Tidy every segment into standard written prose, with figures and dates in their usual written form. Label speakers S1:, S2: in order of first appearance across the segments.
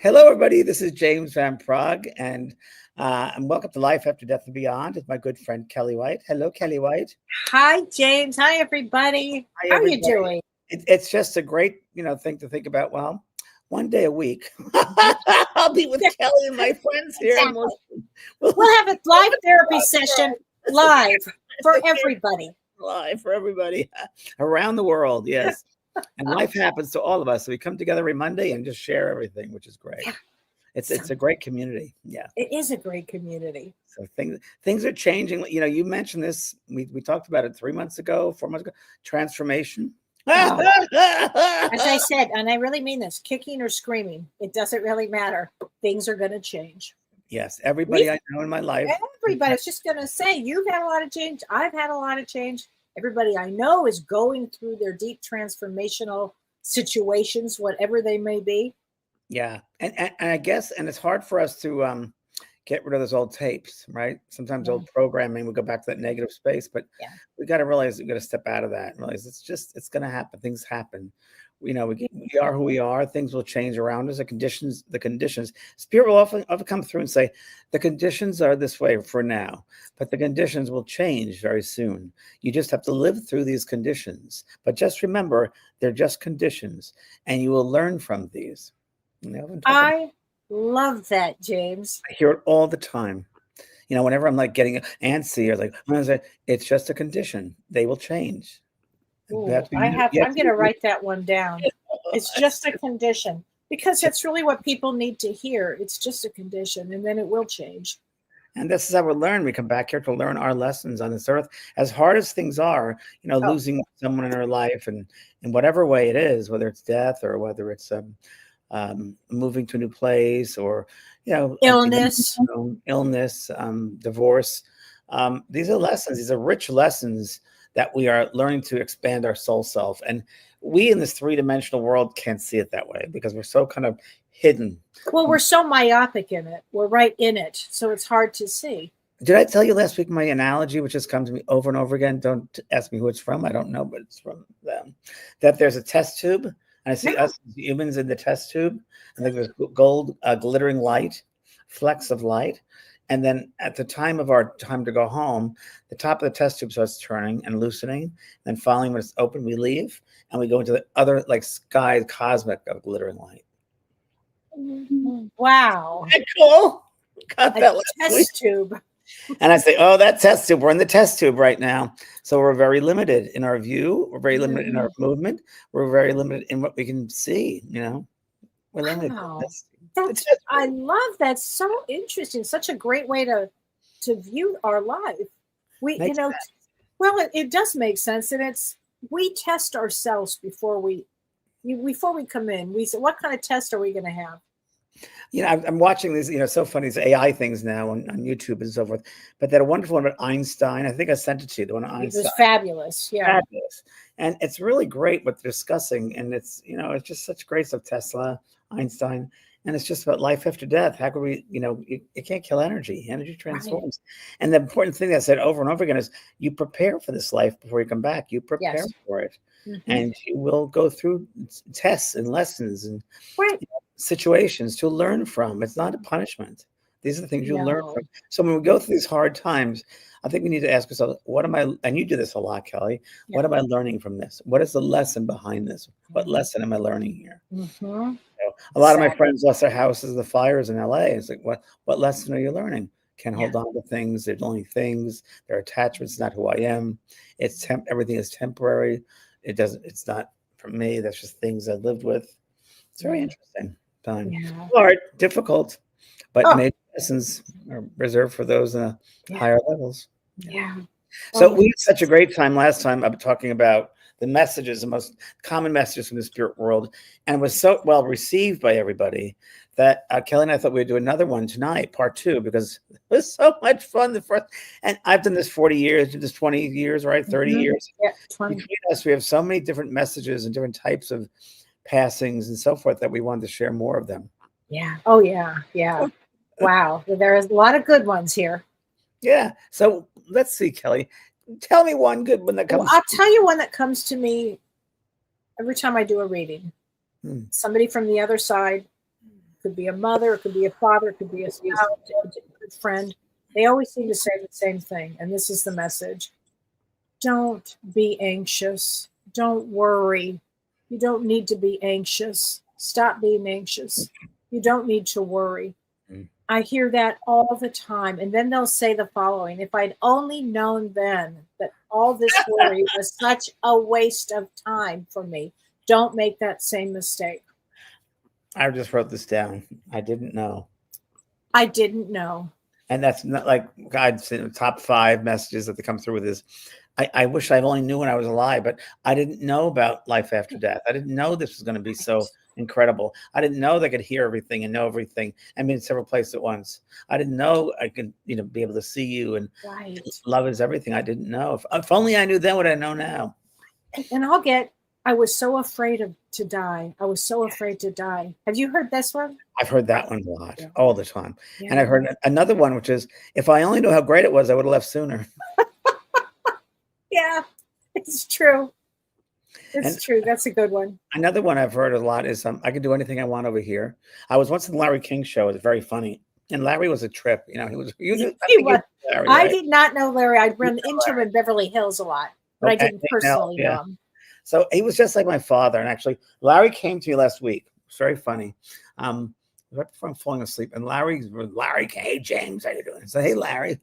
S1: Hello, everybody. This is James Van Praagh, and welcome to Life After Death and Beyond with my good friend Kellee White. Hello, Kellee White.
S2: Hi, James. Hi, everybody.
S1: Hi,
S2: How
S1: everybody.
S2: are you doing?
S1: It's just a great, thing to think about. Well, one day a week, I'll be with Kellee and my friends here,
S2: Exactly.
S1: and
S2: We'll have a live therapy session live for everybody.
S1: Live for everybody around the world. Yes. And life happens to all of us. So we come together every Monday and just share everything, which is great.
S2: Yeah.
S1: It's a great community. Yeah.
S2: It is a great community.
S1: So things are changing. You mentioned this. We talked about it 4 months ago. Transformation.
S2: As I said, and I really mean this, kicking or screaming, it doesn't really matter. Things are going to change.
S1: Yes. Everybody I know in my life.
S2: Everybody's just going to say, you've had a lot of change. I've had a lot of change. Everybody I know is going through their deep transformational situations, whatever they may be.
S1: Yeah. And I guess, and it's hard for us to get rid of those old tapes, right? Sometimes old programming, we go back to that negative space, but we got to realize we got to step out of that and realize it's going to happen. Things happen. We are who we are. Things will change around us. The conditions. Spirit will often come through and say, the conditions are this way for now, but the conditions will change very soon. You just have to live through these conditions. But just remember, they're just conditions, and you will learn from these.
S2: I love that, James.
S1: I hear it all the time. Whenever I'm like getting antsy or like, it's just a condition. They will change.
S2: Ooh, I'm going to write that one down. It's just a condition, because that's really what people need to hear. It's just a condition, and then it will change.
S1: And this is how we learn. We come back here to learn our lessons on this earth. As hard as things are, losing someone in our life, and in whatever way it is, whether it's death or whether it's moving to a new place, or
S2: illness,
S1: divorce. These are lessons. These are rich lessons that we are learning to expand our soul self. And we in this three-dimensional world can't see it that way because we're so kind of hidden.
S2: Well, we're so myopic in it. We're right in it. So it's hard to see.
S1: Did I tell you last week my analogy, which has come to me over and over again? Don't ask me who it's from. I don't know, but it's from them. That there's a test tube, and I see us as humans in the test tube, and there's gold glittering light, flecks of light. And then at the time of our time to go home, the top of the test tube starts turning and loosening. And then finally, when it's open, we leave and we go into the other sky cosmic of glittering light.
S2: Wow.
S1: Isn't that cool? Got that
S2: test tube.
S1: And I say, that test tube. We're in the test tube right now. So we're very limited in our view. We're very limited in our movement. We're very limited in what we can see. We're limited.
S2: Wow. I love that. So interesting. Such a great way to view our life. It does make sense. And we test ourselves before we come in. We say, what kind of test are we going to have?
S1: I'm watching these, so funny, these AI things now on YouTube and so forth. But that wonderful one about Einstein, I think I sent it to you, the one on Einstein.
S2: It was fabulous. Yeah.
S1: Fabulous. And it's really great what they're discussing. And it's, it's just such great stuff, Tesla, Einstein. And it's just about life after death. How can we, you can't kill energy. Energy transforms. Right. And the important thing that I said over and over again is you prepare for this life before you come back. You prepare for it. Mm-hmm. And you will go through tests and lessons and situations to learn from. It's not a punishment. These are the things you learn from. So when we go through these hard times, I think we need to ask ourselves, what am I, and you do this a lot, Kellee, what am I learning from this? What is the lesson behind this? What lesson am I learning here?
S2: Mm-hmm.
S1: A lot of my friends lost their houses, the fires in LA. It's like, what lesson are you learning? Can't hold on to things. They're only things. They're attachments, not who I am. It's everything is temporary. It's not for me. That's just things I lived with. It's very interesting time. Hard, difficult, but maybe lessons are reserved for those in higher levels.
S2: Yeah.
S1: So we had such a great time last time. I'm talking about the messages, the most common messages from the spirit world, and it was so well received by everybody that Kellee and I thought we'd do another one tonight, part 2, because it was so much fun. The first, and I've done this 40 years, did this 20 years, right? 30 years.
S2: Yeah, 20.
S1: Between us, we have so many different messages and different types of passings and so forth that we wanted to share more of them.
S2: Yeah. Oh, yeah. Yeah. Wow. There's a lot of good ones here.
S1: Yeah. So let's see, Kellee. Tell me one good one that comes.
S2: Well, I'll tell you one that comes to me every time I do a reading. Somebody from the other side could be a mother, it could be a father, it could be a spouse, a friend. They always seem to say the same thing. And this is the message. Don't be anxious. Don't worry. You don't need to be anxious. Stop being anxious. You don't need to worry. I hear that all the time. And then they'll say the following: if I'd only known then that all this worry was such a waste of time for me, don't make that same mistake.
S1: I just wrote this down. I didn't know.
S2: I didn't know.
S1: And that's not like God's top 5 messages that they come through with is, I wish I only knew when I was alive, but I didn't know about life after death. I didn't know this was going to be so incredible. I didn't know they could hear everything and know everything and be in several places at once. I didn't know I could, be able to see you and love is everything. I didn't know. If only I knew then what I know now.
S2: And I was so afraid to die. I was so afraid to die. Have you heard this one?
S1: I've heard that one a lot, all the time. Yeah. And I've heard another one, which is, if I only knew how great it was, I would have left sooner.
S2: Yeah, it's true. It's true. That's a good one.
S1: Another one I've heard a lot is, I can do anything I want over here. I was once in Larry King's show. It was very funny. And Larry was a trip. He was. He was. Larry, right?
S2: I did not know Larry. I'd run into him in Beverly Hills a lot, but I didn't personally know him.
S1: So he was just like my father. And actually, Larry came to me last week. It's very funny. Right before I'm falling asleep. And Larry, hey, James, how you doing? I said, hey, Larry.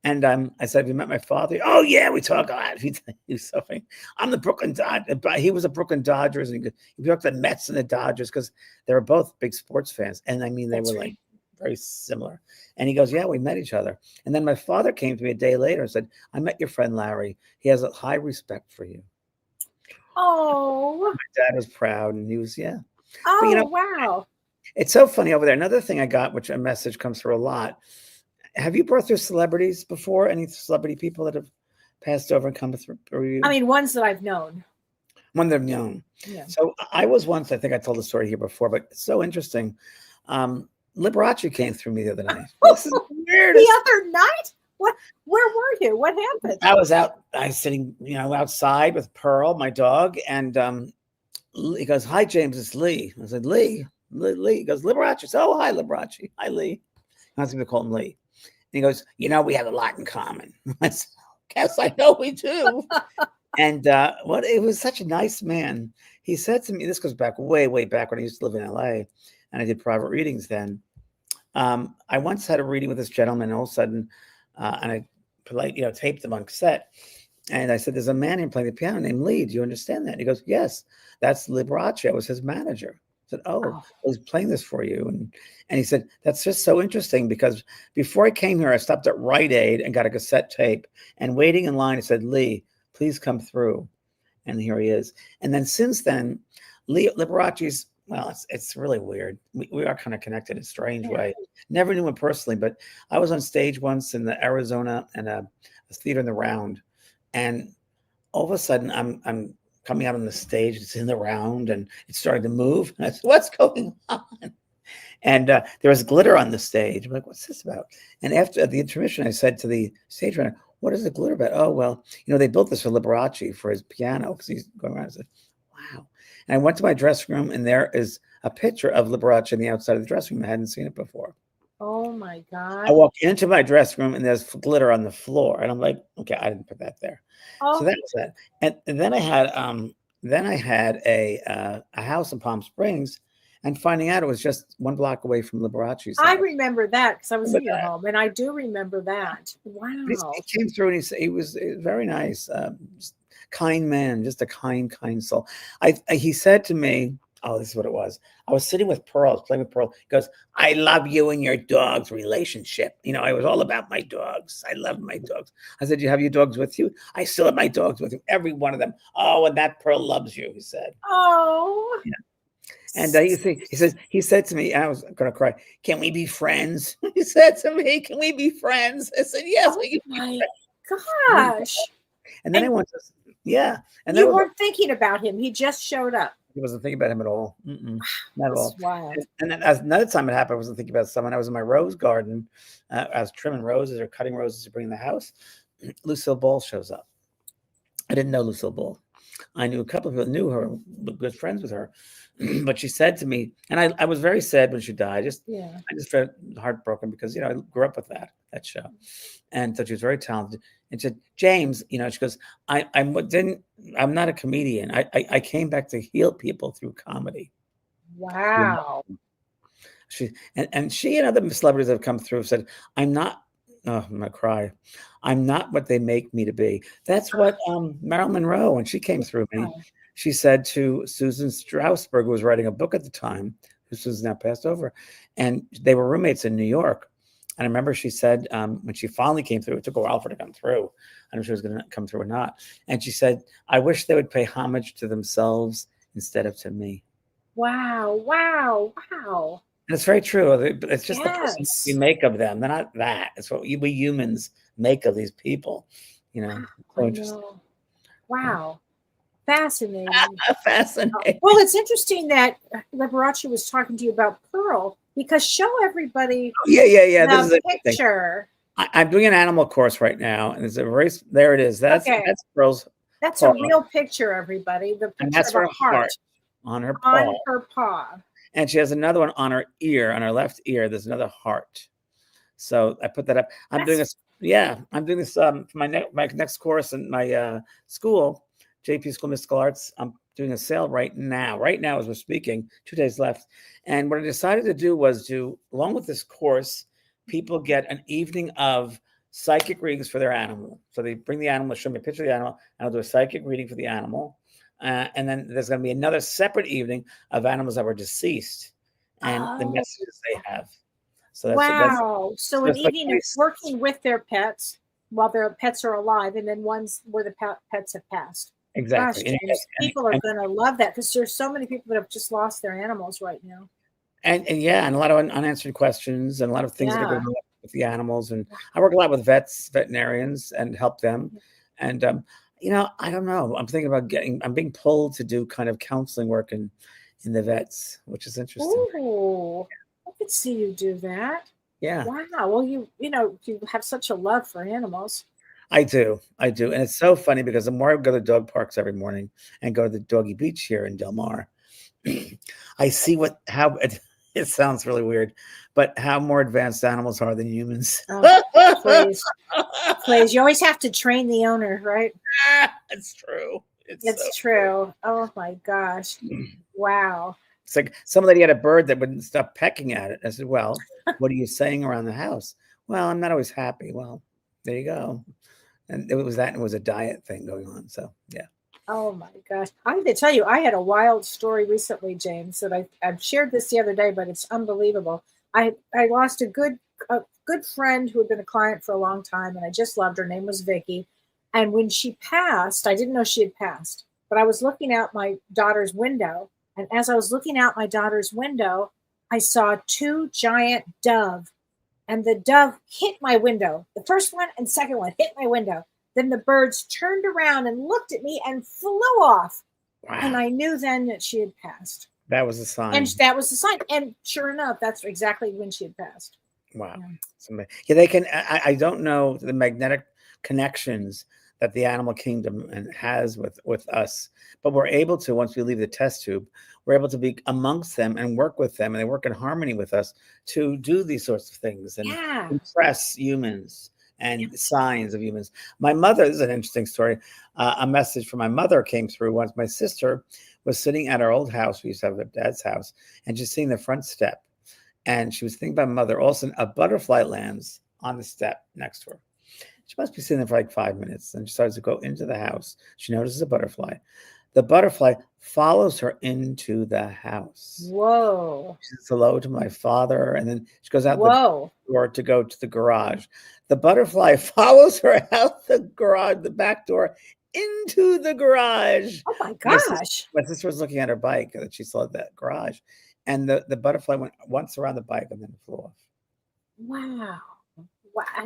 S1: And I said, have you met my father? Oh, yeah, we talk a lot. He was so funny. I'm the Brooklyn Dodgers. He was a Brooklyn Dodgers. And he talked the Mets and the Dodgers because they were both big sports fans. And I mean, they were like very similar. And he goes, yeah, we met each other. And then my father came to me a day later and said, I met your friend Larry. He has a high respect for you.
S2: Oh.
S1: My dad was proud. And he was, yeah.
S2: Oh, but, wow.
S1: It's so funny over there. Another thing I got, which a message comes through a lot. Have you brought through celebrities before? Any celebrity people that have passed over and come through you?
S2: I mean, ones that I've known.
S1: One that I've known. Yeah. So I was once, I think I told the story here before, but it's so interesting. Liberace came through me the other night. This is weird.
S2: The other night? What? Where were you? What happened?
S1: I was sitting, outside with Pearl, my dog, and he goes, "Hi, James, it's Lee." I said, Lee. He goes, Liberace. I said, oh, hi, Liberace. Hi, Lee. I was going to call him Lee. And he goes, we have a lot in common. I said, guess I know we do. And it was such a nice man. He said to me, this goes back way, way back when I used to live in LA, and I did private readings then. I once had a reading with this gentleman, and all of a sudden, and I taped them on cassette. And I said, there's a man here playing the piano named Lee. Do you understand that? And he goes, yes, that's Liberace. I was his manager. I said, oh, I was playing this for you. And he said, that's just so interesting because before I came here, I stopped at Rite Aid and got a cassette tape and waiting in line. I said, Lee, please come through. And here he is. And then since then, Liberace's, well, it's really weird. We are kind of connected in a strange way. Never knew him personally, but I was on stage once in the Arizona and a theater in the Round. And all of a sudden, I'm coming out on the stage. It's in the Round, and it's starting to move. And I said, "What's going on?" And there was glitter on the stage. I'm like, "What's this about?" And after the intermission, I said to the stage runner, "What is the glitter about?" "Oh, well, they built this for Liberace for his piano because he's going around." I said, "Wow!" And I went to my dressing room, and there is a picture of Liberace on the outside of the dressing room. I hadn't seen it before.
S2: Oh my God.
S1: I walk into my dressing room and there's glitter on the floor. And I'm like, okay, I didn't put that there. Oh. So that was that. And then I had a house in Palm Springs, and finding out it was just 1 block away from Liberace's house.
S2: I remember that because I was in your home, and I do remember that. Wow.
S1: He came through and he was very nice, kind man, just a kind soul. He said to me, oh, this is what it was. I was sitting with Pearl, I was playing with Pearl. He goes, I love you and your dog's relationship. I was all about my dogs. I love my dogs. I said, you have your dogs with you? I still have my dogs with you, every one of them. Oh, and that Pearl loves you, he said.
S2: Oh.
S1: Yeah. And he said to me, and I was going to cry, can we be friends? He said to me, can we be friends? I said, yes, we can be friends.
S2: Gosh.
S1: And then I went to, yeah. And
S2: you weren't thinking about him. He just showed up.
S1: He wasn't thinking about him at all. Not at all.
S2: Wild.
S1: And then another time it happened, I wasn't thinking about someone. I was in my rose garden. I was trimming roses or cutting roses to bring in the house. Lucille Ball shows up. I didn't know Lucille Ball. I knew a couple of people that knew her, were good friends with her. But she said to me, and I was very sad when she died. I just felt heartbroken because, I grew up with that show. And so she was very talented. And said, James, she goes, I'm not a comedian. I came back to heal people through comedy.
S2: Wow.
S1: And she and other celebrities that have come through have said, I'm not, oh, I'm gonna cry. I'm not what they make me to be. That's what Marilyn Monroe, when she came through me, she said to Susan Strasberg, who was writing a book at the time, who Susan now passed over, and they were roommates in New York. And I remember she said, when she finally came through, it took a while for her to come through. I don't know if she was going to come through or not. And she said, I wish they would pay homage to themselves instead of to me.
S2: Wow. Wow. Wow.
S1: And it's very true. It's just the person we make of them. They're not that. It's what we humans make of these people. So
S2: know. Wow. Fascinating.
S1: Fascinating.
S2: Well, it's interesting that Liberace was talking to you about Pearl, because show everybody
S1: yeah.
S2: The picture.
S1: I'm doing an animal course right now, and there's a race. There it is. That's Pearl's.
S2: That's a real picture, everybody. The picture
S1: and that's
S2: of
S1: her
S2: a heart
S1: on her paw.
S2: On her paw.
S1: And she has another one on her ear, on her left ear. There's another heart. So I put that up. I'm doing this for my next course in my school, JP School of Mystical Arts. I'm doing a sale right now as we're speaking, 2 days left. And what I decided to do was along with this course, people get an evening of psychic readings for their animal. So they bring the animal, show me a picture of the animal, and I'll do a psychic reading for the animal. And then there's going to be another separate evening of animals that were deceased and the messages they have. So
S2: So an evening of working with their pets while their pets are alive, and then ones where the pets have passed.
S1: Exactly.
S2: Gosh, James, people are going to love that, because there's so many people that have just lost their animals right now.
S1: And a lot of unanswered questions and a lot of things that are going on with the animals. And I work a lot with veterinarians and help them. And, I don't know. I'm thinking about I'm being pulled to do kind of counseling work in the vets, which is interesting.
S2: Oh, I could see you do that.
S1: Yeah.
S2: Wow. Well, you have such a love for animals.
S1: I do. And it's so funny because the more I go to dog parks every morning and go to the doggy beach here in Del Mar, I see how it sounds really weird, but how more advanced animals are than humans.
S2: Oh, please. You always have to train the owner, right?
S1: It's true.
S2: It's so true. Oh my gosh. Wow.
S1: It's like some lady had a bird that wouldn't stop pecking at it. I said, well, what are you saying around the house? Well, I'm not always happy. Well, there you go. And it was a diet thing going on. So, yeah.
S2: Oh my gosh. I have to tell you, I had a wild story recently, James, that I've shared this the other day, but it's unbelievable. I lost a good friend who had been a client for a long time, and I just loved her. Her name was Vicky. And when she passed, I didn't know she had passed, but I was looking out my daughter's window. And as I was looking out my daughter's window, I saw 2 giant dove, and the dove hit my window. The first one and second one hit my window. Then the birds turned around and looked at me and flew off. Wow. And I knew then that she had passed.
S1: That was a sign.
S2: And that was the sign. And sure enough, that's exactly when she had passed.
S1: Wow. Yeah, they can. I don't know the magnetic connections that the animal kingdom has with us, but we're able to, once we leave the test tube, we're able to be amongst them and work with them, and they work in harmony with us to do these sorts of things and impress humans and signs of humans. My mother, this is an interesting story. A message from my mother came through once. My sister was sitting at our old house. We used to have her dad's house, and she's sitting the front step. And she was thinking about my mother. All of a sudden, a butterfly lands on the step next to her. She must be sitting there for like 5 minutes. And she starts to go into the house. She notices a butterfly. The butterfly follows her into the house.
S2: Whoa.
S1: She says hello to my father. And then she goes out the door to go to the garage. The butterfly follows her out the garage, the back door, into the garage.
S2: Oh my gosh.
S1: My sister was looking at her bike that she saw at that garage. And the butterfly went once around the bike and then flew off.
S2: Wow.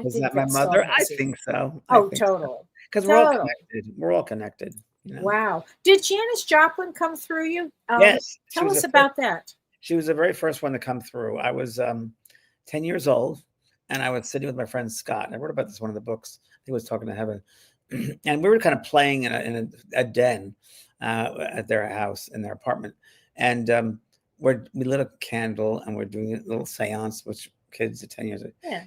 S1: Was that my mother? I think so.
S2: Totally.
S1: Because we're all connected. We're all connected.
S2: Wow. Did Janis Joplin come through you?
S1: Yes.
S2: Tell us about that.
S1: She was the very first one to come through. I was 10 years old, and I was sitting with my friend Scott. And I wrote about this in one of the books. I think it was Talking to Heaven. and we were kind of playing in a den at their house, in their apartment. And we lit a candle and we're doing a little seance, which kids at 10 years old.
S2: Yeah.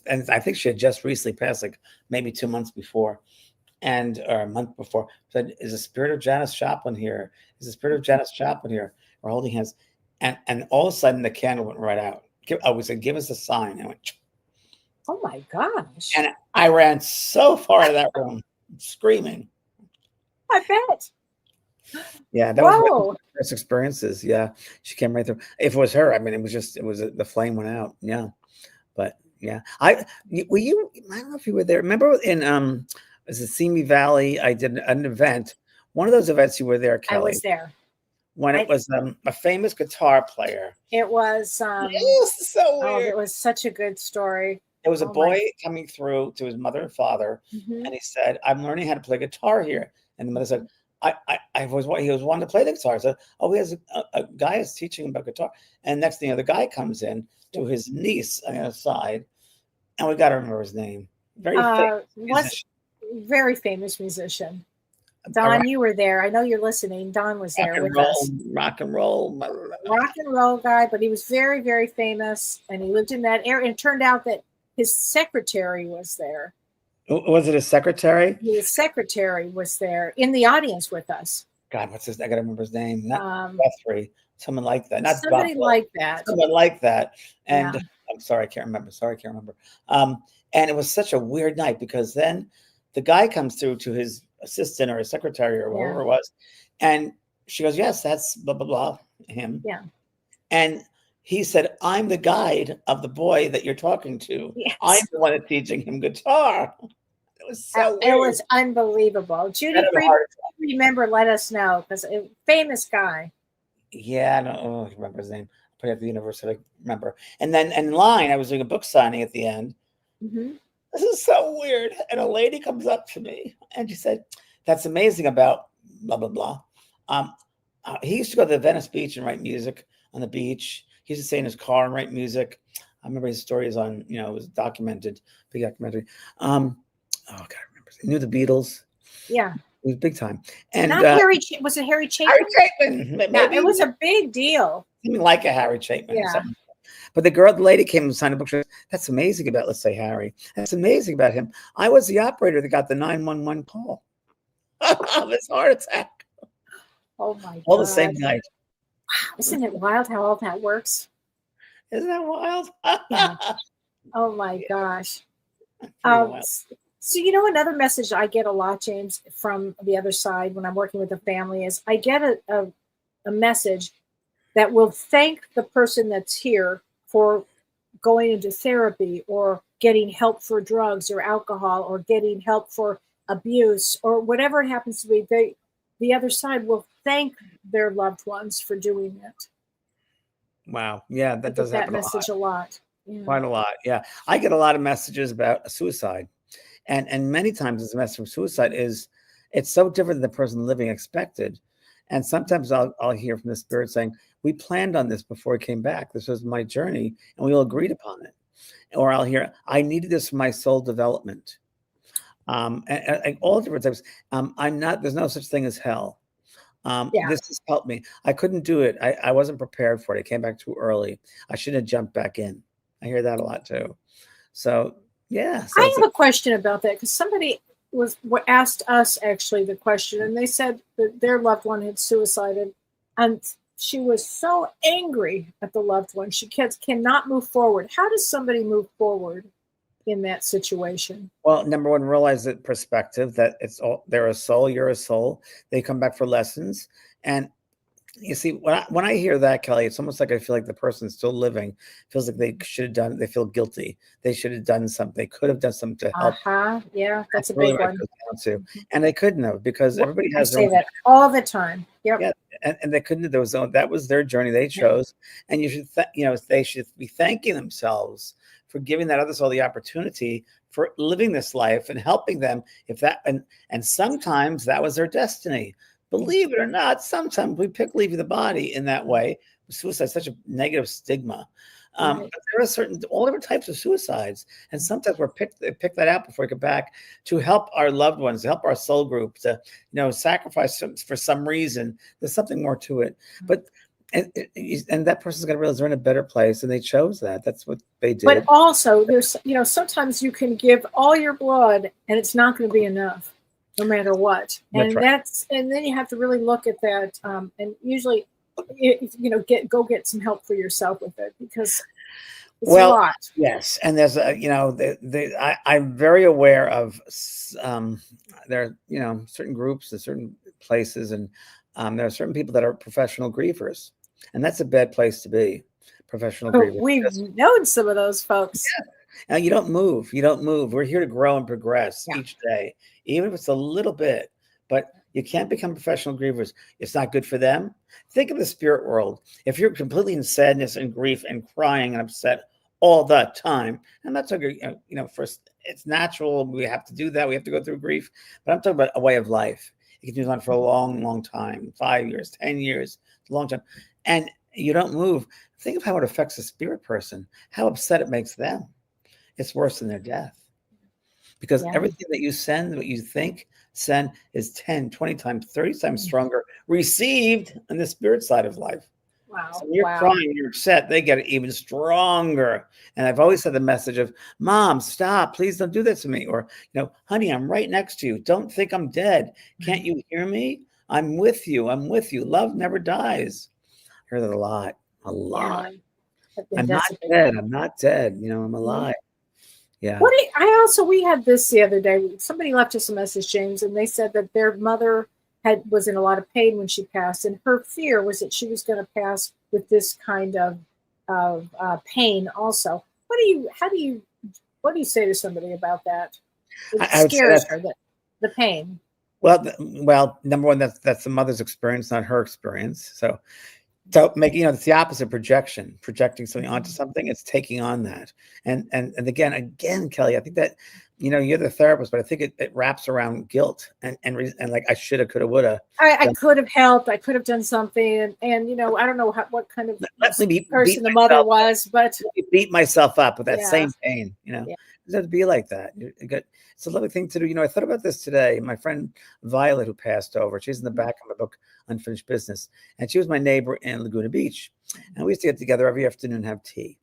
S1: And I think she had just recently passed, like maybe 2 months before, or a month before. Said, "Is the spirit of Janis Joplin here? Is the spirit of Janis Joplin here?" We're holding hands. And all of a sudden the candle went right out. We said, "Give us a sign." And I went,
S2: oh my gosh.
S1: and I ran so far out of that room, screaming.
S2: I bet.
S1: Yeah, that was one of the first experiences. Yeah, she came right through. If it was her, I mean, it was the flame went out. Yeah, but yeah, I don't know if you were there. Remember in was it Simi Valley? I did an event. One of those events you were there, Kellee.
S2: I was there
S1: when it was a famous guitar player.
S2: It was.
S1: It was so weird.
S2: Oh, it was such a good story.
S1: It was a boy coming through to his mother and father, and he said, "I'm learning how to play guitar here." And the mother said, he was wanting to play the guitar. So, he has a guy is teaching him about guitar. And next thing you know, the guy comes in to his niece on the other side, and we got to remember his name.
S2: Very famous musician. Don, you were there. I know you're listening. Don was there with us.
S1: Rock and roll
S2: guy, but he was very, very famous, and he lived in that area. And it turned out that his secretary was there.
S1: Was it a secretary?
S2: His secretary was there in the audience with us.
S1: God, what's his? I gotta remember his name. Not Guthrie. Someone like that. Not
S2: somebody
S1: Buffalo.
S2: like that.
S1: Someone like that. And I'm sorry, I can't remember. And it was such a weird night because then the guy comes through to his assistant or his secretary or whoever it was, and she goes, "Yes, that's blah blah blah him."
S2: Yeah.
S1: And he said, "I'm the guide of the boy that you're talking to.
S2: Yes.
S1: I'm the one that's teaching him guitar." It was so weird.
S2: It was unbelievable. Judy, remember, let us know, because a famous guy.
S1: Yeah, I don't remember his name. I put it at the university, I remember. And then in line, I was doing a book signing at the end. This is so weird. And a lady comes up to me and she said, "That's amazing about blah, blah, blah." He used to go to the Venice Beach and write music on the beach. He used to stay in his car and write music. I remember his stories on, it was documented, big documentary. I can't remember. He knew the Beatles.
S2: Yeah.
S1: He was big time. And
S2: not Harry. Was it Harry Chapin?
S1: Harry Chapin. Maybe.
S2: Yeah, it was a big deal.
S1: Something like a Harry Chapin.
S2: Yeah.
S1: But the lady came and signed a book. She said, "That's amazing about, let's say, Harry. That's amazing about him. I was the operator that got the 911 call of his heart attack."
S2: Oh my God.
S1: All the same night.
S2: Wow. Isn't it wild how all that works?
S1: Isn't that wild?
S2: Yeah. Oh my gosh. So, another message I get a lot, James, from the other side when I'm working with a family is I get a message that will thank the person that's here for going into therapy or getting help for drugs or alcohol or getting help for abuse or whatever it happens to be. The other side will thank their loved ones for doing it.
S1: Wow. Yeah, that does happen
S2: message a lot.
S1: Yeah. Quite a lot. Yeah. I get a lot of messages about suicide. And many times this message from suicide it's so different than the person living expected. And sometimes I'll hear from the spirit saying, "We planned on this before I came back. This was my journey and we all agreed upon it." Or I'll hear, "I needed this for my soul development." And all different types. There's no such thing as hell. This has helped me. I couldn't do it. I wasn't prepared for it. I came back too early. I shouldn't have jumped back in. I hear that a lot too. So yeah. So
S2: I have a question about that because somebody asked us actually the question, and they said that their loved one had suicided, and she was so angry at the loved one. She cannot move forward. How does somebody move forward in that situation?
S1: Well, number one, realize that perspective, that they're a soul, you're a soul. They come back for lessons. And you see, when I hear that, Kellee, it's almost like I feel like the person still living feels like they should have done, they feel guilty. They should have done something. They could have done something to help.
S2: Yeah, that's a big one.
S1: And they couldn't have, because everybody has
S2: their own. That all the time. Yep.
S1: Yeah. And they couldn't have, that was their journey they chose. And you should, they should be thanking themselves for giving that other soul the opportunity for living this life and helping them. And sometimes that was their destiny. Believe it or not, sometimes we pick leaving the body in that way. Suicide is such a negative stigma.
S2: Right.
S1: But there are all different types of suicides, and sometimes they pick that out before we get back to help our loved ones, to help our soul group, to sacrifice for some reason. There's something more to it, but. And that person's going to realize they're in a better place, and they chose that. That's what they did.
S2: But also, there's sometimes you can give all your blood, and it's not going to be enough, no matter what. And and then you have to really look at that. And usually, go get some help for yourself with it, because it's a lot.
S1: Yes, and there's I'm very aware of there are certain groups and certain places, and there are certain people that are professional grievers. And that's a bad place to be, professional grievers.
S2: We've known some of those folks.
S1: Yeah. Now, you don't move. You don't move. We're here to grow and progress each day, even if it's a little bit. But you can't become professional grievers. It's not good for them. Think of the spirit world. If you're completely in sadness and grief and crying and upset all the time, and that's first, it's natural. We have to do that. We have to go through grief. But I'm talking about a way of life. It continues on for a long, long time, 5 years, 10 years, a long time. And you don't move. Think of how it affects a spirit person, how upset it makes them. It's worse than their death. Because everything that you send, what you think, send is 10, 20 times, 30 times stronger received on the spirit side of life.
S2: Wow.
S1: So when you're crying, you're upset, they get it even stronger. And I've always had the message of, Mom, stop, please don't do that to me. Or, honey, I'm right next to you. Don't think I'm dead. Can't you hear me? I'm with you. I'm with you. Love never dies. I hear that a lot.
S2: Yeah.
S1: I'm not dead. I'm not dead. I'm alive. Yeah.
S2: We had this the other day. Somebody left us a message, James, and they said that their mother was in a lot of pain when she passed, and her fear was that she was going to pass with this kind of pain also. What do you say to somebody about that? It scares her, the pain.
S1: Well, number one, that's the mother's experience, not her experience. So making, it's the opposite, projecting something onto something. It's taking on that. And again, Kellee, I think that, you're the therapist, but I think it wraps around guilt and like, I shoulda, coulda, woulda.
S2: I could have helped. I could have done something. And I don't know what kind of person the mother was, but
S1: beat myself up with that same pain, It doesn't have to be like that. It's a lovely thing to do. I thought about this today. My friend Violet, who passed over, she's in the back of my book, Unfinished Business. And she was my neighbor in Laguna Beach. And we used to get together every afternoon and have tea.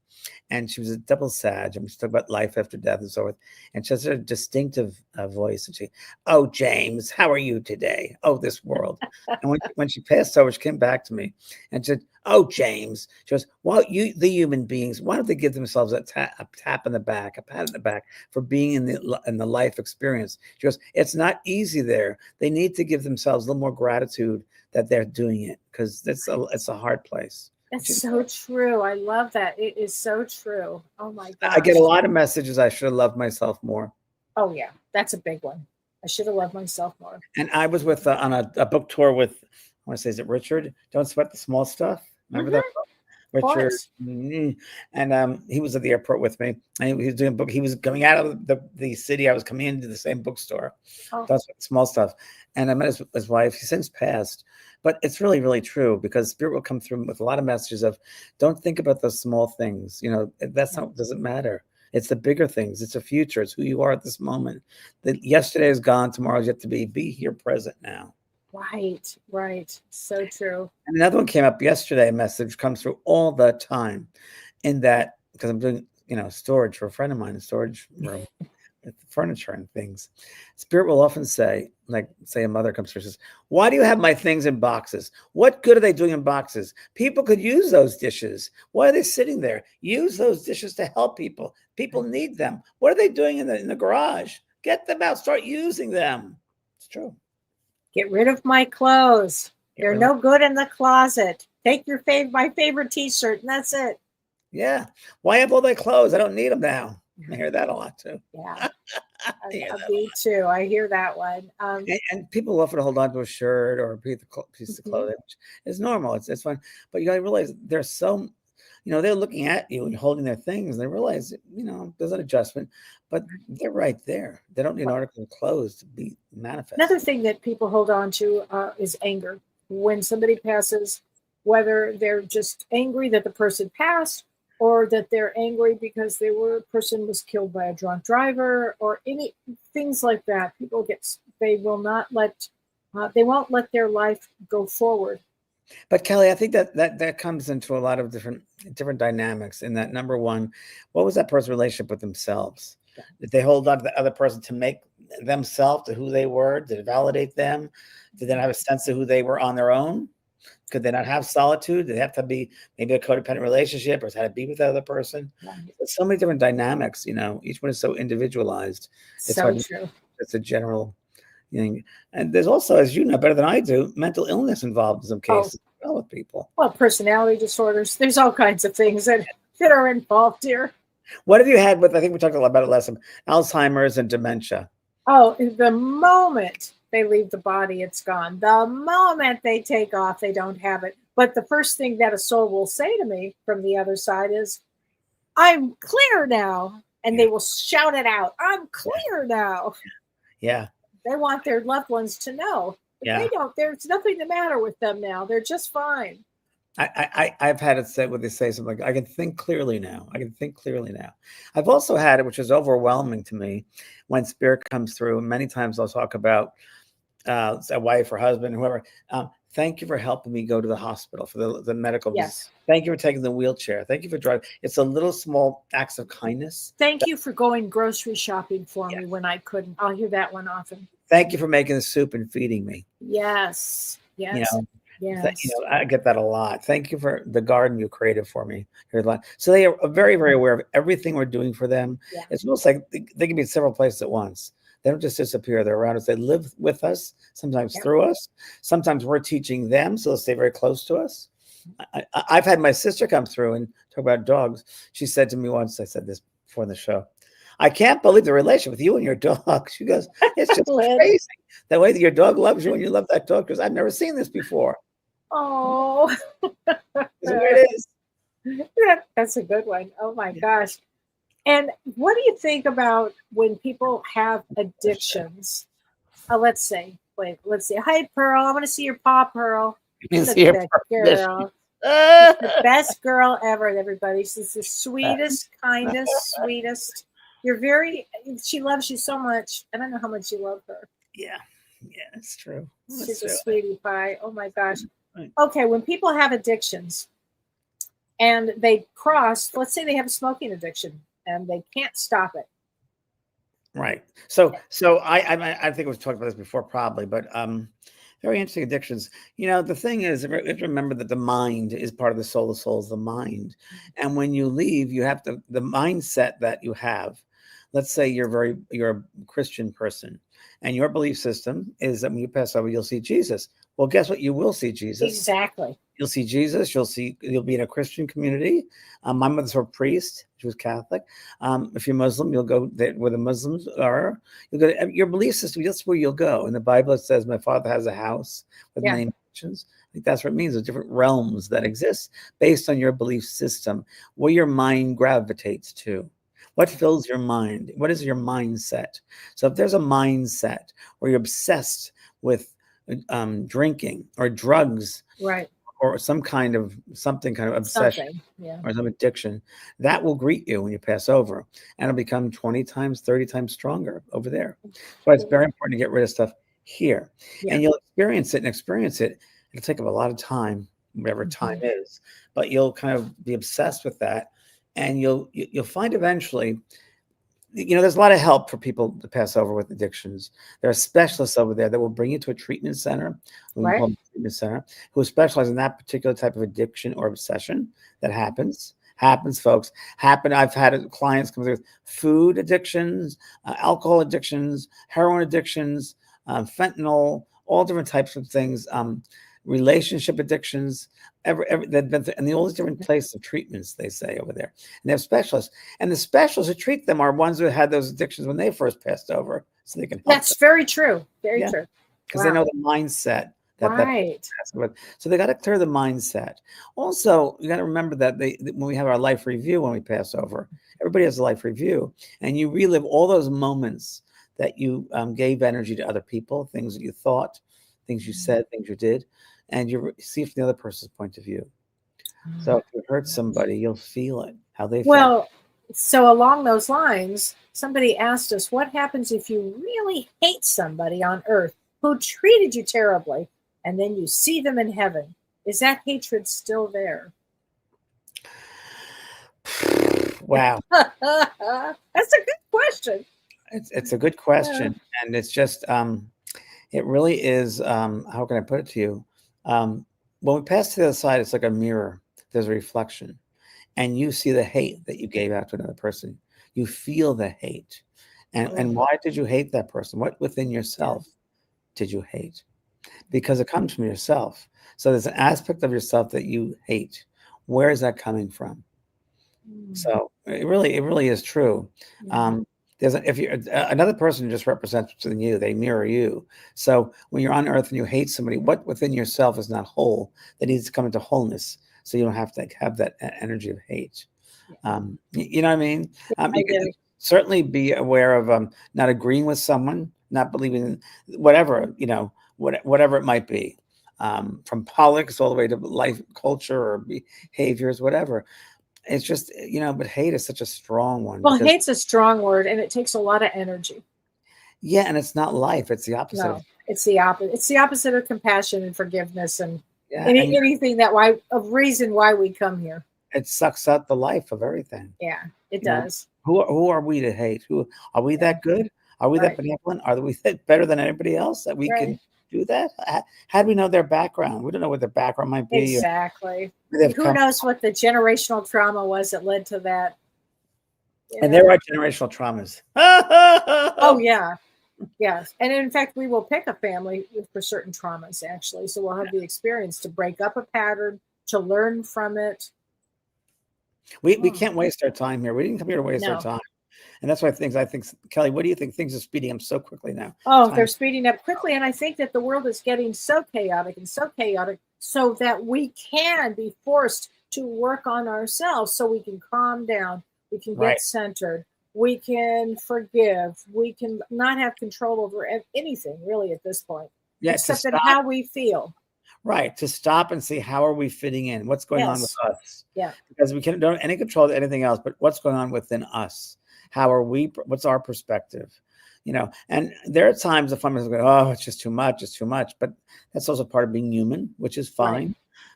S1: And she was a double Sag, and we talked about life after death and so forth. And she has a distinctive voice. And oh, James, how are you today? Oh, this world. And when she passed over, she came back to me and said, oh, James. She goes, well, the human beings, why don't they give themselves a tap in the back, a pat in the back for being in the life experience? She goes, it's not easy there. They need to give themselves a little more gratitude that they're doing it, because it's a hard place.
S2: That's so true. I love that. It is so true. Oh my God.
S1: I get a lot of messages. I should have loved myself more.
S2: Oh yeah. That's a big one. I should have loved myself more.
S1: And I was on a book tour with, I want to say, is it Richard? Don't Sweat the Small Stuff. Remember that book? Richard. And he was at the airport with me, and he was doing a book. He was coming out of the city. I was coming into the same bookstore. Don't Sweat the Small Stuff. And I met his wife. He's since passed. But it's really, really true, because spirit will come through with a lot of messages of, don't think about those small things. Doesn't matter. It's the bigger things. It's the future. It's who you are at this moment. Yesterday is gone. Tomorrow's yet to be. Be here, present now.
S2: Right. So true.
S1: And another one came up yesterday. A message comes through all the time, in that, because I'm doing, storage for a friend of mine, a storage room. Furniture and things. Spirit will often say, like, say a mother comes through and says, why do you have my things in boxes? What good are they doing in boxes? People could use those dishes. Why are they sitting there? Use those dishes to help people. People need them. What are they doing in the garage? Get them out. Start using them. It's true.
S2: Get rid of my clothes. They're no good in the closet. Take my favorite t-shirt, and that's it.
S1: Yeah. Why have all their clothes? I don't need them now. I hear that a lot too.
S2: Yeah. Me too. I hear that one.
S1: And people often hold on to a shirt or a piece of clothing, which is normal. It's fine. But you got to realize they're so, they're looking at you and holding their things. And they realize, there's an adjustment, but they're right there. They don't need an article of clothes to be manifest.
S2: Another thing that people hold on to is anger. When somebody passes, whether they're just angry that the person passed, or that they're angry because a person was killed by a drunk driver, or any things like that. People they will not let, they won't let their life go forward.
S1: But Kellee, I think that comes into a lot of different dynamics. In that, number one, what was that person's relationship with themselves? Did they hold on to the other person to make themselves to who they were? Did it validate them? Did they not have a sense of who they were on their own? Could they not have solitude? Did they have to be maybe a codependent relationship, or had to be with the other person?
S2: Right.
S1: There's so many different dynamics. Each one is so individualized. It's
S2: So
S1: hard.
S2: true.
S1: It's a general thing. And there's also, as you know better than I do, mental illness involved in some cases as well with people.
S2: Well, personality disorders. There's all kinds of things that are involved here.
S1: What have you had with? I think we talked a lot about it last time. Alzheimer's and dementia.
S2: Oh, the moment they leave the body, it's gone. The moment they take off, they don't have it. But the first thing that a soul will say to me from the other side is, "I'm clear now." And they will shout it out, "I'm clear now."
S1: Yeah.
S2: They want their loved ones to know. But they don't. There's nothing the matter with them now. They're just fine.
S1: I've had it said, what they say, something like, I can think clearly now. I can think clearly now. I've also had it, which is overwhelming to me, when spirit comes through. And many times I'll talk about a wife or husband, whoever. Thank you for helping me go to the hospital for the medical.
S2: Yes.
S1: Thank you for taking the wheelchair. Thank you for driving. It's a little small acts of kindness.
S2: Thank you for going grocery shopping for me when I couldn't. I'll hear that one often.
S1: Thank you for making the soup and feeding me.
S2: Yes. Yes. Yes.
S1: I get that a lot. Thank you for the garden you created for me. So they are very, very aware of everything we're doing for them.
S2: Yeah.
S1: It's almost like they can be in several places at once. They don't just disappear. They're around us. They live with us, sometimes through us. Sometimes we're teaching them, so they'll stay very close to us. I've had my sister come through and talk about dogs. She said to me once, I said this before the show, "I can't believe the relation with you and your dog." She goes, "It's just crazy. The way that your dog loves you and you love that dog, because I've never seen this before."
S2: Oh,
S1: it is.
S2: That's a good one. Oh my gosh. And what do you think about when people have addictions? Let's say, hi, Pearl. I want to see your paw, Pearl. She's a good girl. She's the best girl ever, everybody. She's the sweetest, kindest, sweetest. She loves you so much. I don't know how much you love her.
S1: Yeah, it's true.
S2: She's a sweetie pie. Oh my gosh. Okay, when people have addictions and they cross, let's say they have a smoking addiction and they can't stop it.
S1: Right. So I think we've talked about this before, probably, but very interesting addictions. The thing is, you have to remember that the mind is part of the soul. The soul is the mind, and when you leave, you have the mindset that you have. Let's say you're a Christian person, and your belief system is that when you pass over, you'll see Jesus. Well, guess what? You will see Jesus.
S2: Exactly.
S1: You'll see Jesus. You'll be in a Christian community. My mother's a priest. She was Catholic. If you're Muslim, you'll go there where the Muslims are. You'll go to your belief system. That's where you'll go. In the Bible, it says, "My Father has a house with many mansions." I think that's what it means. There's different realms that exist based on your belief system, where your mind gravitates to. What fills your mind? What is your mindset? So if there's a mindset where you're obsessed with drinking or drugs,
S2: right,
S1: or some kind of obsession, or some addiction, that will greet you when you pass over, and it'll become 20 times, 30 times stronger over there. So it's very important to get rid of stuff here, and you'll experience it. It'll take up a lot of time, whatever time is, but you'll kind of be obsessed with that, and you'll find eventually. There's a lot of help for people to pass over with addictions. There are specialists over there that will bring you to a treatment center, who specialize in that particular type of addiction or obsession that happens, folks. I've had clients come through with food addictions, alcohol addictions, heroin addictions, fentanyl, all different types of things, relationship addictions, they've been through, and all these different places of treatments, they say over there. And they have specialists. And the specialists who treat them are ones who had those addictions when they first passed over, so they can help them.
S2: Very true. Very true.
S1: Because they know the mindset. So they got to clear the mindset. Also, you got to remember that when we have our life review, when we pass over, everybody has a life review. And you relive all those moments that you gave energy to other people, things that you thought, things you said, things you did. And you see it from the other person's point of view. So if you hurt somebody, you'll feel it, how they feel.
S2: Well, so along those lines, somebody asked us, what happens if you really hate somebody on earth who treated you terribly and then you see them in heaven? Is that hatred still there?
S1: Wow.
S2: That's a good question.
S1: It's a good
S2: Yeah.
S1: question. And it's just it really is how can I put it to you? When we pass to the other side, it's like a mirror. There's a reflection. And you see the hate that you gave out to another person. You feel the hate. And why did you hate that person? What within yourself did you hate? Because it comes from yourself. So there's an aspect of yourself that you hate. Where is that coming from? So it really is true. There's if you another person just represents within you, they mirror you. So when you're on earth and you hate somebody, what within yourself is not whole that needs to come into wholeness, so you don't have to have that energy of hate. You know what I mean? You can certainly be aware of not agreeing with someone, not believing in whatever, whatever it might be, from politics all the way to life, culture, or behaviors, whatever. It's just, but hate is such a strong one.
S2: Well,
S1: Because,
S2: hate's a strong word and it takes a lot of energy.
S1: yeah, and it's not life. It's the opposite.
S2: No, it's the opposite. It's the opposite of compassion and forgiveness and
S1: Yeah, and
S2: anything of reason why we come here.
S1: it sucks out the life of everything.
S2: Yeah, it
S1: You know,
S2: does.
S1: who are we to hate? Who are we that good? Are we that benevolent? Are we that better than anybody else that we can do that? How do we know their background? We don't know what their background might be.
S2: Exactly. Who knows what the generational trauma was that led to that?
S1: And there are generational traumas.
S2: Oh, yeah. Yes. And in fact, we will pick a family for certain traumas, actually. So we'll have the experience to break up a pattern, to learn from it.
S1: We can't waste our time here. We didn't come here to waste our time. And that's why I think, Kellee, what do you think? Things are speeding up so quickly now.
S2: Oh, they're speeding up quickly. And I think that the world is getting so chaotic so that we can be forced to work on ourselves so we can calm down. We can get centered. We can forgive. We can not have control over anything really at this point, except in how we feel.
S1: Right. To stop and see how are we fitting in? What's going on with us?
S2: Yeah.
S1: Because we don't have any control of anything else, but what's going on within us? How are we? What's our perspective? And there are times the fun is going, oh, it's just too much. It's too much. But that's also part of being human, which is fine.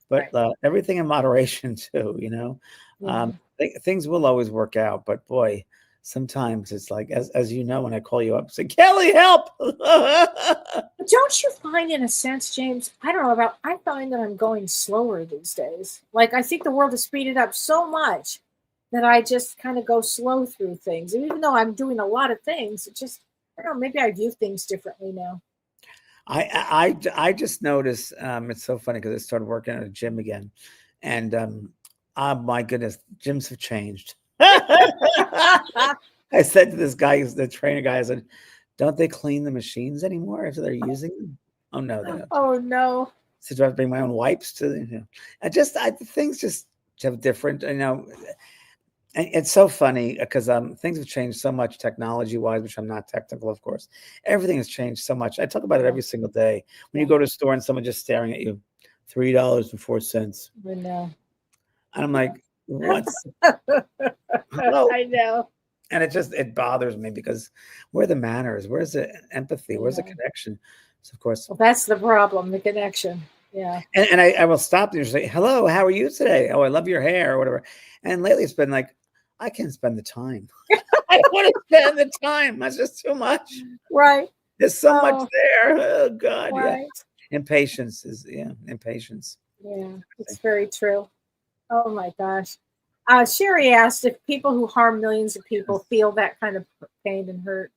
S1: But everything in moderation too, things will always work out. But boy, sometimes it's like, as you know, when I call you up, say, Kellee, help.
S2: But don't you find, in a sense, James, I find that I'm going slower these days. Like, I think the world has speeded up so much that I just kind of go slow through things. And even though I'm doing a lot of things, it just, I don't know, maybe I view things differently now.
S1: I just noticed, it's so funny because I started working at a gym again. And oh my goodness, gyms have changed. I said to this guy, the trainer guy, I said, don't they clean the machines anymore after they're using them? Oh no, they don't.
S2: Oh no.
S1: So do I have to bring my own wipes to things just have different, And it's so funny because things have changed so much technology wise, which I'm not technical, of course. Everything has changed so much. I talk about it every single day. When you go to a store and someone just staring at you, $3.04.
S2: I know.
S1: And I'm like, what?
S2: I know.
S1: And it bothers me because where are the manners? Where's the empathy? Where's the connection? So of course,
S2: that's the problem, the connection. Yeah.
S1: And I will stop and say, hello, how are you today? Oh, I love your hair or whatever. And lately it's been like, I can't spend the time. I don't want to spend the time. That's just too much.
S2: Right.
S1: There's so much there. Oh God.
S2: Right.
S1: Yeah. Impatience.
S2: Yeah, it's very true. Oh my gosh. Sherry asked if people who harm millions of people feel that kind of pain and hurt.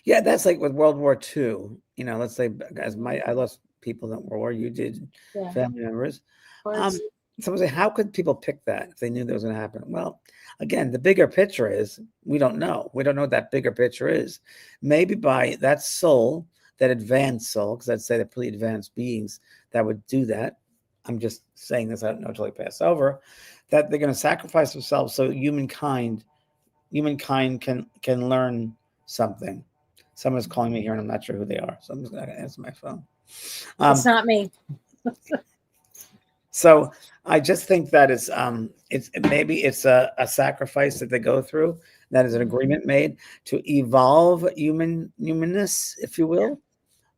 S1: Yeah, that's like with World War II. Let's say I lost people in World War. You did, family members. Someone say, how could people pick that if they knew that was going to happen? Well, again, the bigger picture is we don't know. We don't know what that bigger picture is. Maybe by that soul, that advanced soul, because I'd say they're pretty advanced beings that would do that. I'm just saying this, I don't know until I pass over, that they're going to sacrifice themselves so humankind can learn something. Someone's calling me here and I'm not sure who they are. So I'm just going to answer my phone.
S2: It's not me.
S1: So I just think that it's maybe it's a sacrifice that they go through. That is an agreement made to evolve humanness, if you will.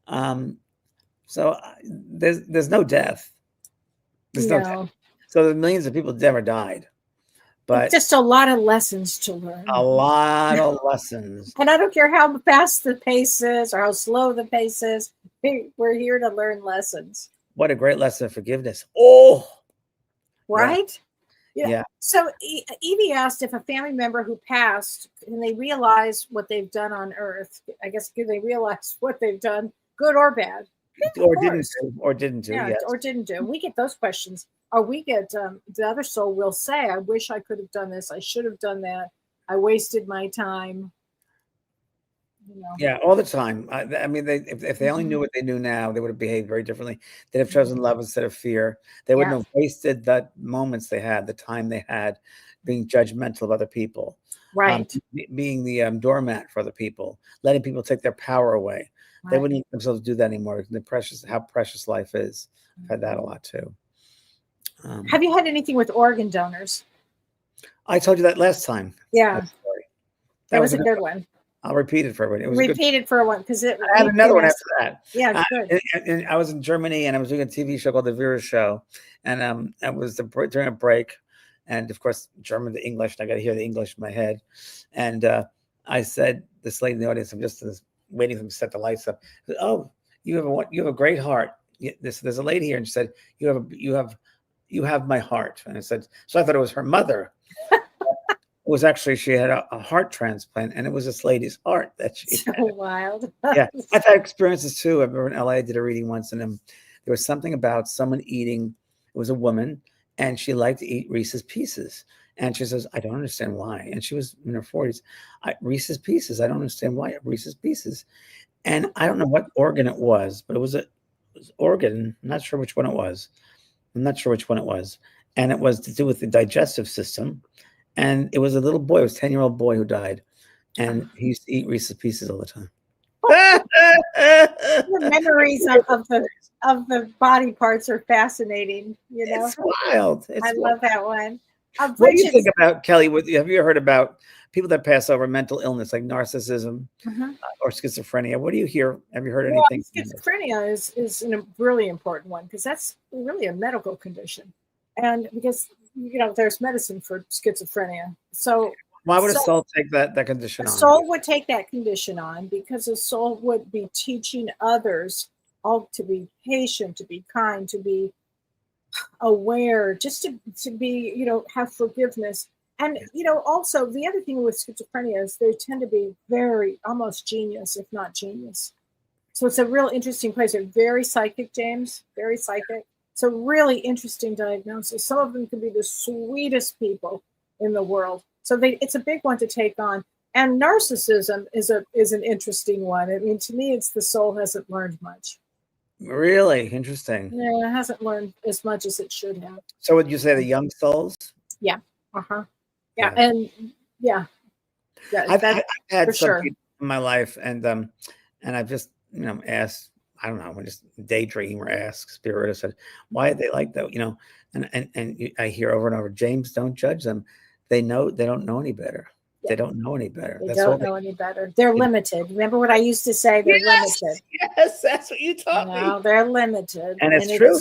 S1: Um, so there's no death. There's no death.
S2: No,
S1: So the millions of people never died,
S2: it's
S1: but
S2: just a lot of lessons to
S1: a
S2: learn.
S1: lot of lessons.
S2: And I don't care how fast the pace is or how slow the pace is. We're here to learn lessons.
S1: What a great lesson of forgiveness. Oh, yeah,
S2: Right? Yeah.
S1: yeah.
S2: So Evie asked if a family member who passed, can they realize what they've done on Earth? I guess, can they realize what they've done, good or bad? Yeah, of
S1: Or didn't
S2: course.
S1: do, or didn't do.
S2: Yeah,
S1: Yes.
S2: or didn't do. We get those questions. Or we get the other soul will say, I wish I could have done this. I should have done that. I wasted my time. You know.
S1: Yeah, all the time. I mean, if they only knew what they knew now, they would have behaved very differently. They'd have chosen love instead of fear. They wouldn't
S2: Yeah.
S1: have wasted the moments they had, the time they had, being judgmental of other people,
S2: Right.
S1: being the doormat for other people, letting people take their power away. They
S2: Right.
S1: wouldn't let themselves do that anymore. How precious life is. I've had that a lot too.
S2: Have you had anything with organ donors?
S1: I told you that last time.
S2: Yeah,
S1: That story.
S2: that was a
S1: another
S2: good one.
S1: I'll repeat it for everybody. It was a good.
S2: Repeat it for one because it.
S1: I had another one after that.
S2: Yeah, good.
S1: And I was in Germany, and I was doing a TV show called The Vera Show, and I was during a break, and of course German to English, and I got to hear the English in my head, and I said, this lady in the audience, I'm just waiting for them to set the lights up. Said, oh, you have a great heart. There's a lady here, and she said, you have my heart, and I said, so I thought it was her mother. It was actually, she had a heart transplant, and it was this lady's heart that she
S2: So
S1: had.
S2: wild.
S1: Yeah, I've had experiences too. I remember in LA, I did a reading once, and there was something about someone eating. It was a woman, and she liked to eat Reese's Pieces. And she says, I don't understand why. And she was in her 40s. Reese's Pieces. I don't understand why. Reese's Pieces. And I don't know what organ it was, but it was an organ. I'm not sure which one it was. And it was to do with the digestive system. And it was a little boy. It was a 10-year-old boy who died. And he used to eat Reese's Pieces all the time.
S2: The memories of the body parts are fascinating. You know,
S1: it's wild.
S2: I love that one.
S1: What do you think about, Kelly? Have you heard about people that pass over mental illness like narcissism or schizophrenia? What do you hear? Have you heard anything?
S2: Schizophrenia is a really important one because that's really a medical condition, and because there's medicine for schizophrenia. So
S1: why would a soul take that condition on?
S2: A soul would take that condition on because a soul would be teaching others all to be patient, to be kind, to be aware, just to be, have forgiveness. And, also the other thing with schizophrenia is they tend to be very almost genius, if not genius. So it's a real interesting place. They're very psychic, James, very psychic. It's a really interesting diagnosis. Some of them can be the sweetest people in the world. So it's a big one to take on. And narcissism is an interesting one. I mean, to me, it's the soul hasn't learned much.
S1: Really interesting.
S2: Yeah, it hasn't learned as much as it should have.
S1: So would you say the young souls?
S2: Yeah. Yeah. And yeah.
S1: I've had some people in my life, and I've just asked. I don't know. I just daydream or ask spirit. I said, why are they like that? And I hear over and over, James, don't judge them. They don't know any better. Yeah. They don't know any better.
S2: They don't know any better. They're limited. Remember what I used to say? They're limited.
S1: Yes, that's what you taught me.
S2: No, they're limited.
S1: And it's true.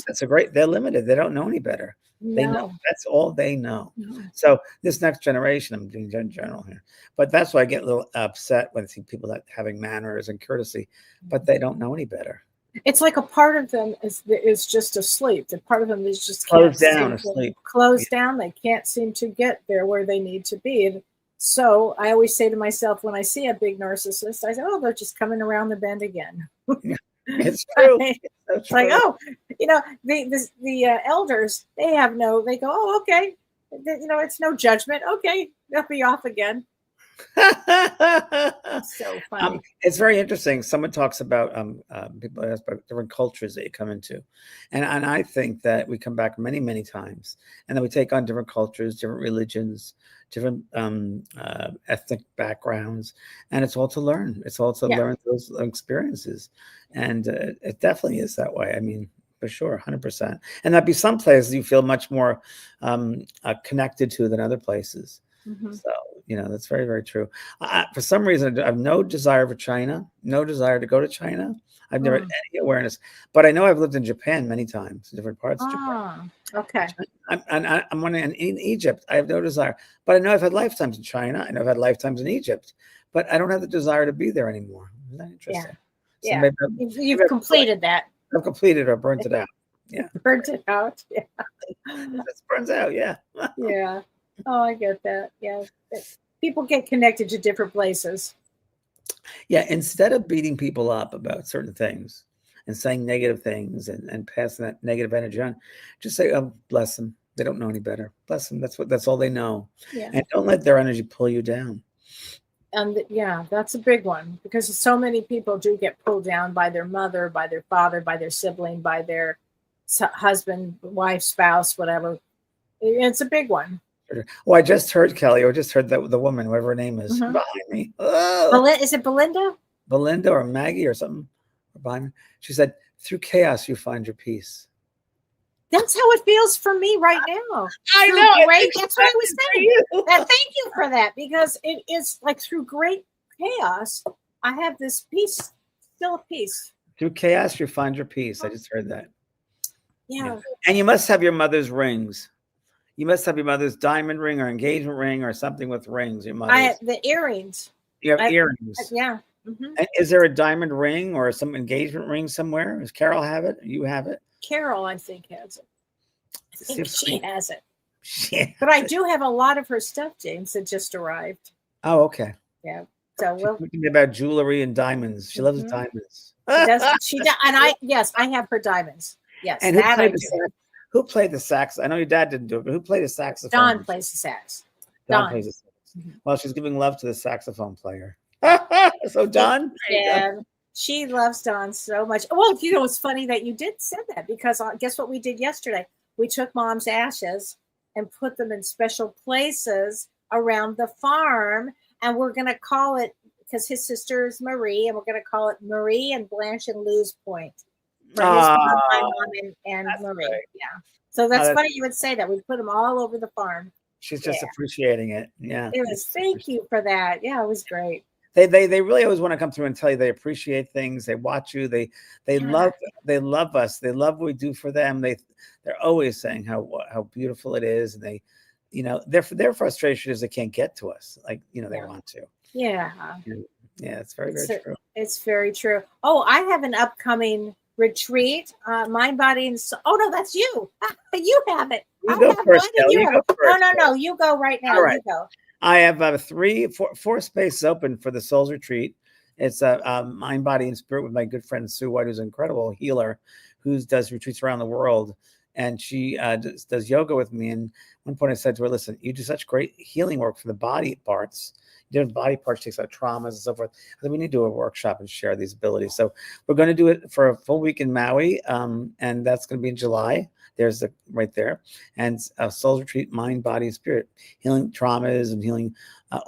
S1: They're limited. They don't know any better.
S2: No.
S1: They know. That's all they know. No. So this next generation, I'm doing in general here, but that's why I get a little upset when I see people that having manners and courtesy, but they don't know any better.
S2: It's like a part of them is just asleep. The part of them is just
S1: closed down, asleep.
S2: Closed down. They can't seem to get there where they need to be. And so I always say to myself, when I see a big narcissist, I say, oh, they're just coming around the bend again.
S1: It's true.
S2: It's like, oh, the elders, they go, oh, okay. It's no judgment. Okay, they'll be off again. So funny.
S1: It's very interesting. Someone talks about people ask about different cultures that you come into, and I think that we come back many, many times, and then we take on different cultures, different religions, different ethnic backgrounds, and it's all to learn. It's all to learn those experiences, and it definitely is that way. I mean, for sure, 100%. And that'd be some places you feel much more connected to than other places. So, that's very, very true. For some reason, I have no desire for China, no desire to go to China. I've never had any awareness, but I know I've lived in Japan many times, in different parts of Japan.
S2: Okay.
S1: I'm wondering, in Egypt, I have no desire, but I know I've had lifetimes in China. I know I've had lifetimes in Egypt, but I don't have the desire to be there anymore. Isn't that interesting?
S2: Yeah.
S1: So
S2: You've completed that.
S1: I've completed or burnt it out. Yeah.
S2: Burnt it out. Yeah.
S1: It burns out. Yeah.
S2: Yeah. Oh, I get that. Yeah. People get connected to different places.
S1: Yeah. Instead of beating people up about certain things and saying negative things and passing that negative energy on, just say, oh, bless them. They don't know any better. Bless them. That's all they know.
S2: Yeah.
S1: And don't let their energy pull you down.
S2: And that's a big one, because so many people do get pulled down by their mother, by their father, by their sibling, by their husband, wife, spouse, whatever. It's a big one.
S1: Oh, I just heard, Kelly, or just heard that the woman, whatever her name is, behind me. Oh.
S2: Is it Belinda?
S1: Belinda or Maggie or something behind me. She said, through chaos, you find your peace.
S2: That's how it feels for me right now.
S1: I know.
S2: Great, that's what I was saying. Thank you for that, because it is like through great chaos, I have this peace, still a peace.
S1: Through chaos, you find your peace. I just heard that.
S2: Yeah.
S1: And you must have your mother's rings. You must have your mother's diamond ring or engagement ring or something with rings. Your mother's.
S2: I have the earrings.
S1: You have earrings.
S2: Yeah.
S1: And is there a diamond ring or some engagement ring somewhere? Does Carol have it? You have it?
S2: Carol, I think, has it. I think she has it.
S1: Yeah.
S2: But I do have a lot of her stuff, James, that just arrived.
S1: Oh, okay.
S2: Yeah. So we'll
S1: talking about jewelry and diamonds. She loves diamonds.
S2: She does, and I have her diamonds. Yes.
S1: And who played the sax? I know your dad didn't do it, but who played the saxophone?
S2: Don plays the sax.
S1: Don plays the sax. Well, she's giving love to the saxophone player. So Don?
S2: Yeah. She loves Don so much. Well, it's funny that you did say that, because guess what we did yesterday? We took Mom's ashes and put them in special places around the farm, and we're going to call it, because his sister is Marie, and we're going to call it Marie and Blanche and Lou's Point. For his mom, my mom, and Marie. Great. Yeah. So that's funny you would say that. We put them all over the farm.
S1: She's just appreciating it. Yeah.
S2: It was. Thank you for that. Yeah, it was great.
S1: They really always want to come through and tell you they appreciate things. They watch you. They love us. They love what we do for them. They're always saying how beautiful it is, and their frustration is they can't get to us like they want to.
S2: Yeah.
S1: Yeah, it's very, very true.
S2: It's very true. Oh, I have an upcoming retreat, mind, body, and soul. Oh no, that's you. You have it.
S1: You go first.
S2: No. You go right now. All right. You go.
S1: I have four spaces open for the Souls Retreat. It's a mind, body, and spirit with my good friend Sue White, who's an incredible healer, who does retreats around the world. And she does yoga with me. And at one point I said to her, listen, you do such great healing work for the body parts. You do body parts, takes out traumas and so forth. I think we need to do a workshop and share these abilities. So we're going to do it for a full week in Maui. And that's going to be in July. There's right there. And Souls Retreat, mind, body, and spirit, healing traumas and healing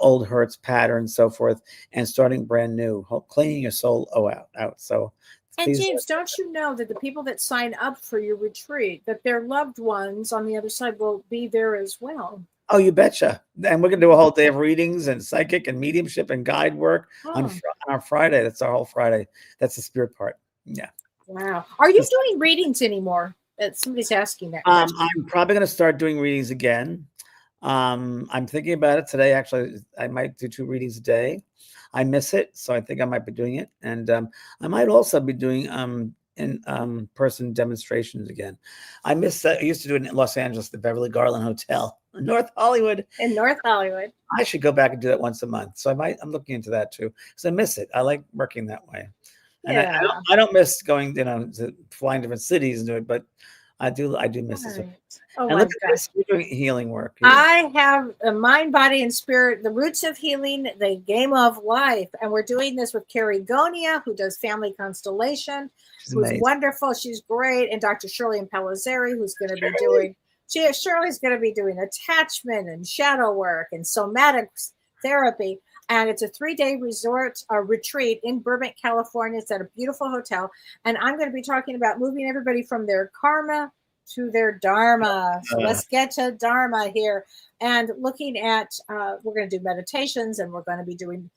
S1: old hurts, patterns, so forth, and starting brand new, cleaning your soul out. So,
S2: and James, don't you know that the people that sign up for your retreat, that their loved ones on the other side will be there as well?
S1: Oh, you betcha. And we're going to do a whole day of readings and psychic and mediumship and guide work on our Friday. That's our whole Friday. That's the spirit part. Yeah.
S2: Wow. Are you doing readings anymore? Somebody's asking that question.
S1: I'm probably going to start doing readings again. I'm thinking about it today. Actually, I might do 2 readings a day. I miss it, so I think I might be doing it. And I might also be doing in-person demonstrations again. I miss that. I used to do it in Los Angeles, the Beverly Garland Hotel in North Hollywood.
S2: In North Hollywood.
S1: I should go back and do that once a month. So I'm looking into that too, because I miss it. I like working that way. And I don't miss going, to flying different cities and do it, but I do miss it.
S2: Right. Oh,
S1: and look at this, you're doing healing work.
S2: I have a mind, body, and spirit, the roots of healing, the game of life. And we're doing this with Carrie Gonia, who does family constellation, who's wonderful. She's great. And Dr. Shirley Pellizzeri, who's going to be doing, Shirley's going to be doing attachment and shadow work and somatic therapy. And it's a 3-day resort retreat in Burbank, California. It's at a beautiful hotel. And I'm going to be talking about moving everybody from their karma to their dharma. So let's get to dharma here. And looking at, we're going to do meditations, and we're going to be doing,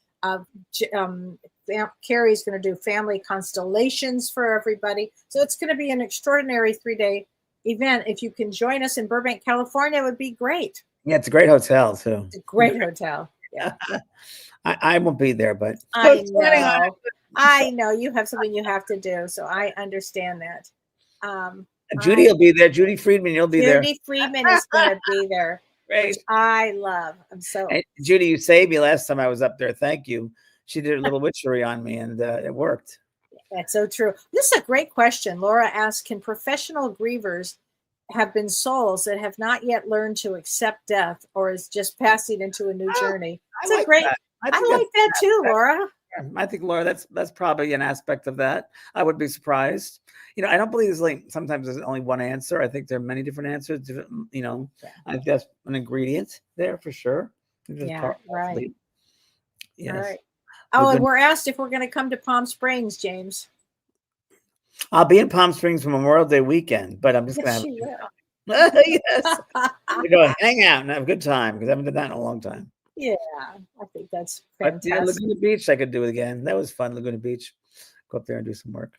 S2: Carrie's going to do family constellations for everybody. So it's going to be an extraordinary 3-day event. If you can join us in Burbank, California, it would be great.
S1: Yeah, it's a great hotel too.
S2: It's a great hotel. Yeah.
S1: I won't be there, but
S2: I know you have something you have to do, so I understand that.
S1: Judy will be there. Judy Friedman, you'll be there.
S2: Judy Friedman is going to be there,
S1: Great.
S2: which I love. I'm so.
S1: And Judy, you saved me last time I was up there. Thank you. She did a little witchery on me, and it worked.
S2: That's so true. This is a great question. Laura asks, can professional grievers have been souls that have not yet learned to accept death, or is just passing into a new journey? It's a great. I like that too, Laura.
S1: I think, Laura, that's probably an aspect of that. I would be surprised. I don't believe there's sometimes there's only one answer. I think there are many different answers. I think that's an ingredient there for sure.
S2: Yeah, right.
S1: Yes.
S2: All right. Oh, and we're asked if we're going to come to Palm Springs, James.
S1: I'll be in Palm Springs for Memorial Day weekend, but I'm just going to have yes. I'm going to go hang out and have a good time because I haven't done that in a long time.
S2: Yeah, I think that's fantastic.
S1: But Laguna Beach, I could do it again. That was fun, Laguna Beach. Go up there and do some work.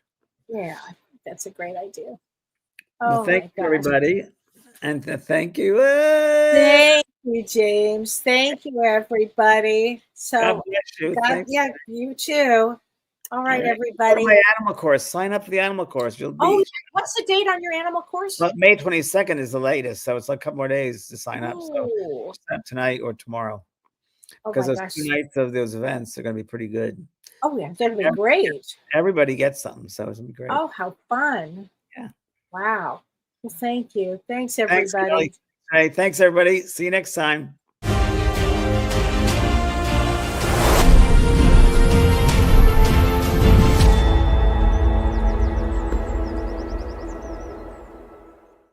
S2: Yeah, I think that's a great idea.
S1: Well, thank you, everybody. And thank you.
S2: Thank you, James. Thank you, everybody. So,
S1: God bless you.
S2: Yeah, you too. All right, everybody.
S1: My animal course. Sign up for the animal course. You'll be.
S2: What's the date on your animal course?
S1: Well, May 22nd is the latest, so it's like a couple more days to sign up. So tonight or tomorrow. Because those 2 nights of those events are going to be pretty good.
S2: Oh, yeah, they're going to be great.
S1: Everybody gets something, so it's going to be great.
S2: Oh, how fun.
S1: Yeah.
S2: Wow. Well, thank you. Thanks, everybody.
S1: Thanks, everybody. See you next time.